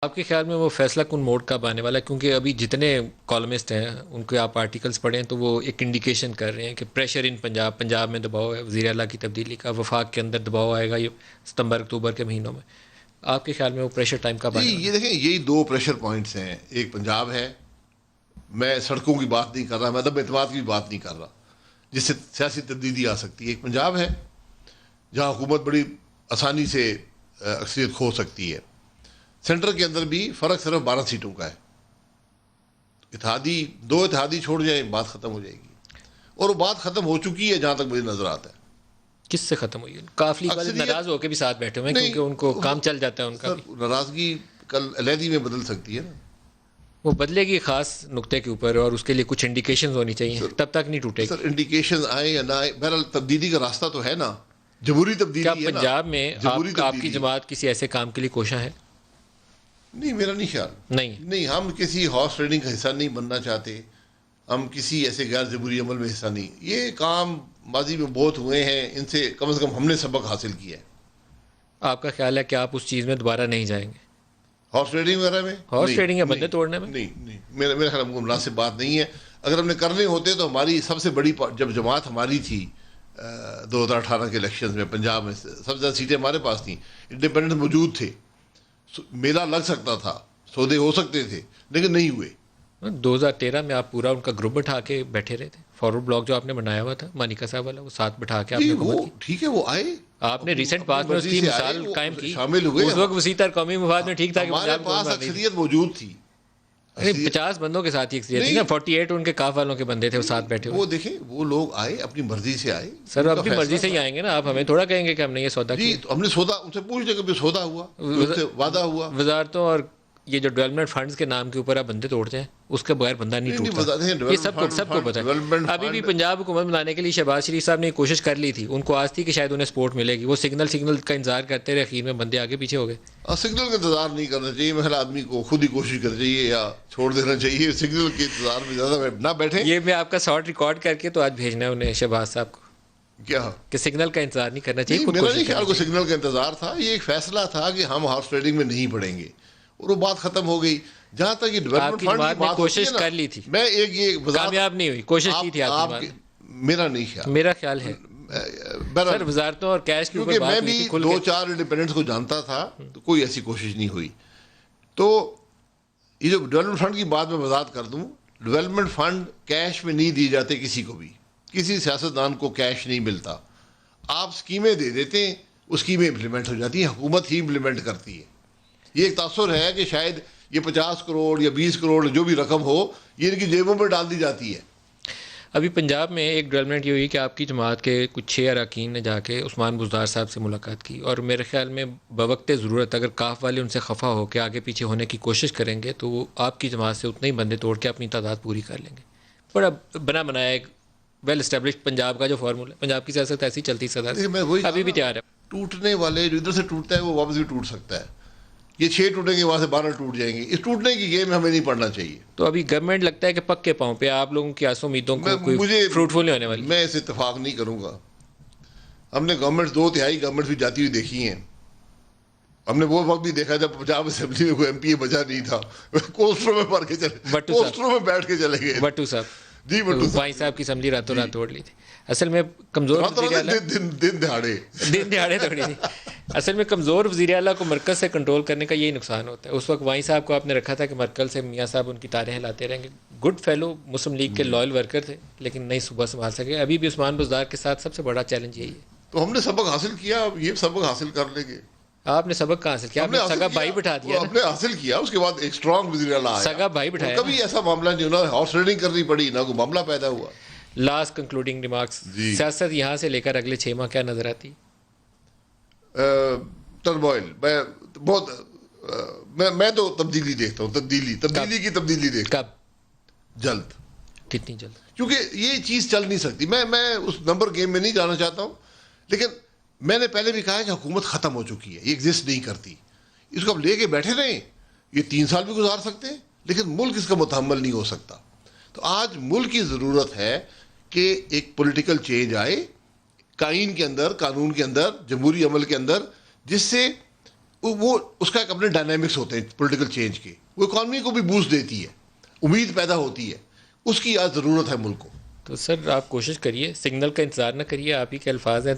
آپ کے خیال میں وہ فیصلہ کن موڈ کب آنے والا ہے؟ کیونکہ ابھی جتنے کالمسٹ ہیں ان کے آپ آرٹیکلس پڑھیں تو وہ ایک انڈیکیشن کر رہے ہیں کہ پریشر ان پنجاب میں دباؤ ہے، وزیر اعلیٰ کی تبدیلی کا، وفاق کے اندر دباؤ آئے گا یہ ستمبر اکتوبر کے مہینوں میں. آپ کے خیال میں وہ پریشر ٹائم کب جی آنے یہ والا ہے؟ دیکھیں، یہی دو پریشر پوائنٹس ہیں. ایک پنجاب ہے، میں سڑکوں کی بات نہیں کر رہا، میں عدم اعتماد کی بات نہیں کر رہا جس سے سیاسی تبدیلی آ سکتی ہے. ایک پنجاب ہے جہاں حکومت بڑی آسانی سے اکثریت کھو سکتی ہے. سینٹر کے اندر بھی فرق صرف 12 سیٹوں کا ہے. دو اتحادی چھوڑ جائیں، بات ختم ہو جائے گی. اور وہ بات ختم ہو چکی ہے جہاں تک مجھے نظر آتا ہے. کس سے ختم ہوئی ہے؟ کافلی والے اکثریت ناراض ہو کے بھی ساتھ بیٹھے ہوئے ہیں نہیں، کیونکہ ان کو کام چل جاتا ہے ان کا سر بھی. ناراضگی کل علیحدگی میں بدل سکتی ہے نا. وہ بدلے گی خاص نقطے کے اوپر اور اس کے لیے کچھ انڈیکیشنز ہونی چاہیے، سر تب تک نہیں ٹوٹے گی. سر انڈیکیشن آئے یا نہ آئے، بہرحال تبدیلی کا راستہ تو ہے نا. جمہوری کیا تبدیلی ہے نا. پنجاب میں جمہوری آپ کی تبدیلی. جماعت کسی ایسے کام کے لیے کوشاں ہے؟ نہیں، میرا نہیں خیال. نہیں. نہیں، ہم کسی ہارس ٹریڈنگ کا حصہ نہیں بننا چاہتے. ہم کسی ایسے غیر جمہوری عمل میں حصہ نہیں. یہ کام ماضی میں بہت ہوئے ہیں، ان سے کم ہم نے سبق حاصل کیا ہے. آپ کا خیال ہے کہ آپ اس چیز میں دوبارہ نہیں جائیں گے؟ ہارس ٹریڈنگ وغیرہ میں ہارس نہیں. ٹریڈنگ یا بندے نہیں توڑنے میں؟ نہیں نہیں، میرا خیال میں مناسب بات نہیں ہے. اگر ہم نے کرنے ہوتے تو ہماری سب سے بڑی جب جماعت ہماری تھی 2018 کے الیکشنز میں پنجاب میں سب سے زیادہ سیٹیں ہمارے پاس تھیں. انڈیپینڈنٹ موجود تھے، میلہ لگ سکتا تھا، سودے ہو سکتے تھے، لیکن نہیں ہوئے. 2013 میں آپ پورا ان کا گروپ بٹھا کے بیٹھے رہے تھے. فارورڈ بلاک جو آپ نے بنایا ہوا تھا مانیکا صاحب والا، وہ ساتھ بٹھا کے آپ جی نے وہ حکومت کی. ٹھیک ہے، وہ آئے، آپ نے ریسنٹ اپنی پاس میں اس مرضی کی سے آئے، مثال وہ قائم کی. شامل ہوئے. اس وقت وسیع تر قومی مفاد میں ٹھیک تھا کہ ہمارے پنجاب پاس کو نہیں. اکثریت موجود تھی. 50 بندوں کے ساتھ ہی اکثریت تھی نا. 48 ان کے کاف والوں کے بندے تھے وہ ساتھ بیٹھے ہوئے. وہ دیکھیں، وہ لوگ آئے اپنی مرضی سے آئے. سر ان کا اپنی مرضی فیصلہ سے ہی تھا. آئیں گے نا، آپ ہمیں تھوڑا کہیں گے کہ ہم نے یہ سودا جی کیا. تو ہم نے سودا ان سے پوچھ لیا کہ سودا ہوا، کہ ان سے وعدہ ہوا. وزارتوں اور یہ جو ڈیولپمنٹ فنڈز کے نام کے اوپر آپ بندے توڑتے ہیں، اس کے بغیر بندہ نہیں نہیں ٹوٹتا. بتاتے ہیں. یہ سب کو پتہ ہے. ابھی بھی پنجاب حکومت بنانے کے لیے شہباز شریف صاحب نے کوشش کر لی تھی. ان کو آج تھی کہ شاید انہیں سپورٹ ملے گی. وہ سگنل کا انتظار کرتے رہے، اخیر میں بندے آگے پیچھے ہو گئے. سگنل کا انتظار نہیں کرنا چاہیے. ہر آدمی کو خود ہی کوشش کرنا چاہیے یا چھوڑ دینا چاہیے. سگنل کے انتظار میں زیادہ نہ بیٹھیں. یہ میں آپ کا شارٹ ریکارڈ کر کے تو آج بھیجنا ہے انہیں شہباز صاحب کو کیا کہ سگنل کا انتظار نہیں کرنا چاہیے، نہیں، خود میرا کوشش نہیں خیال کرنی کو چاہیے. سگنل کا انتظار تھا. یہ ایک فیصلہ تھا کہ ہم ہارس ٹریڈنگ میں نہیں پڑیں گے، اور وہ بات ختم ہو گئی. جہاں تک یہ ڈیولپمنٹ فنڈ کی بات ہوتی ہے نا، کر لی تھی، میں ایک کامیاب نہیں ہوئی. کوشش کی تھی آپ کی. میرا نہیں خیال. میرا خیال ہے سر وزارتوں اور کیش کے اوپر کیونکہ بات میں ہوئی بھی تھی کھل 2-4 انڈیپینڈنٹس کو جانتا تھا، تو کوئی ایسی کوشش نہیں ہوئی. تو یہ جو ڈیولپمنٹ فنڈ کی بات میں وضاحت کر دوں، ڈیولپمنٹ فنڈ کیش میں نہیں دیے جاتے کسی کو بھی. کسی سیاستدان کو کیش نہیں ملتا. آپ اسکیمیں دے دیتے ہیں، وہ اسکیمیں امپلیمنٹ ہو جاتی ہیں، حکومت ہی امپلیمنٹ کرتی ہے. یہ ایک تاثر ہے کہ شاید یہ 50 کروڑ یا 20 کروڑ جو بھی رقم ہو، یہ ان کی جیبوں میں ڈال دی جاتی ہے. ابھی پنجاب میں ایک ڈیولپمنٹ یہ ہوئی کہ آپ کی جماعت کے کچھ 6 اراکین نے جا کے عثمان بزدار صاحب سے ملاقات کی، اور میرے خیال میں بوقت ضرورت اگر کاف والے ان سے خفا ہو کے آگے پیچھے ہونے کی کوشش کریں گے تو وہ آپ کی جماعت سے اتنے ہی بندے توڑ کے اپنی تعداد پوری کر لیں گے. بڑا بنا بنایا ایک ویل اسٹیبلشڈ پنجاب کا جو فارمولا ہے. پنجاب کی سیاست ایسی چلتی صدا سے، ابھی بھی تیار ہے. ٹوٹنے والے جو ادھر سے ٹوٹتا ہے وہ واپس بھی ٹوٹ سکتا ہے. یہ 6 ٹوٹیں گے، وہاں سے 12 ٹوٹ جائیں گے. اس ٹوٹنے کی گیم ہمیں نہیں پڑنا چاہیے. تو ابھی گورنمنٹ لگتا ہے کہ پکے پاؤں پہ آپ لوگوں کی آسوں امیدوں کو کوئی فروٹفل نہیں ہونے والی. میں اس اتفاق نہیں کروں گا. ہم نے گورنمنٹ 2/3 گورنمنٹ بھی جاتی ہوئی دیکھی ہیں. ہم نے وہ وقت بھی دیکھا جب پنجاب اسمبلی میں کوئی ایم پی بچا نہیں تھا، کوسٹروں میں پڑھ کے چلے، کوسٹروں میں بیٹھ کے چلے گئے. بٹو صاحب، جی بٹو بھائی صاحب کی اسمبلی راتوں رات توڑ لی تھی. اصل میں کمزور وزیر اعلیٰ دن دہاڑے توڑی تھی. اصل میں کمزور وزیر اعلیٰ کو مرکز سے کنٹرول کرنے کا یہی نقصان ہوتا ہے. اس وقت وائیں صاحب کو آپ نے رکھا تھا کہ مرکز سے میاں صاحب ان کی تاریں ہلاتے رہیں گے. گڈ فیلو، مسلم لیگ کے لائل ورکر تھے، لیکن نہیں صوبہ سنبھال سکے. ابھی بھی عثمان بزدار کے ساتھ سب سے بڑا چیلنج یہی ہے. تو ہم نے سبق حاصل کیا، اب یہ سبق حاصل کر لیں گے. آپ نے سبق کہاں حاصل کیا؟ آپ نے سگا بھائی بٹھا دیا. ہم نے حاصل کیا، اس کے بعد ایک اسٹرانگ وزیر اعلیٰ آیا، سگا بھائی بٹھایا. کبھی ایسا معاملہ نہیں ہونا ہارس ریڈنگ کرنی پڑی، نہ کوئی معاملہ پیدا ہوا. لاسٹ کنکلوڈنگ ریمارکس، سیاست یہاں سے لے کر اگلے 6 ماہ کیا نظر آتی؟ ٹرموائل. میں تو تبدیلی دیکھتا ہوں. تبدیلی کی دیکھتا ہوں. کب؟ جلد. کتنی جلد؟ کیونکہ یہ چیز چل نہیں سکتی. میں اس نمبر گیم میں نہیں جانا چاہتا ہوں، لیکن میں نے پہلے بھی کہا ہے کہ حکومت ختم ہو چکی ہے، یہ ایگزسٹ نہیں کرتی. اس کو اب لے کے بیٹھے رہیں. یہ 3 سال بھی گزار سکتے ہیں، لیکن ملک اس کا متحمل نہیں ہو سکتا. تو آج ملک کی ضرورت ہے کہ ایک پولیٹیکل چینج آئے قائن کے اندر، قانون کے اندر، جمہوری عمل کے اندر، جس سے وہ اس کا ایک اپنے ڈائنامکس ہوتے ہیں پولیٹیکل چینج کے. وہ اکانومی کو بھی بوسٹ دیتی ہے, امید پیدا ہوتی ہے, اس کی آج ضرورت ہے ملک کو. تو سر آپ کوشش کریے, سگنل کا انتظار نہ کریے, آپ ہی کے الفاظ ہیں.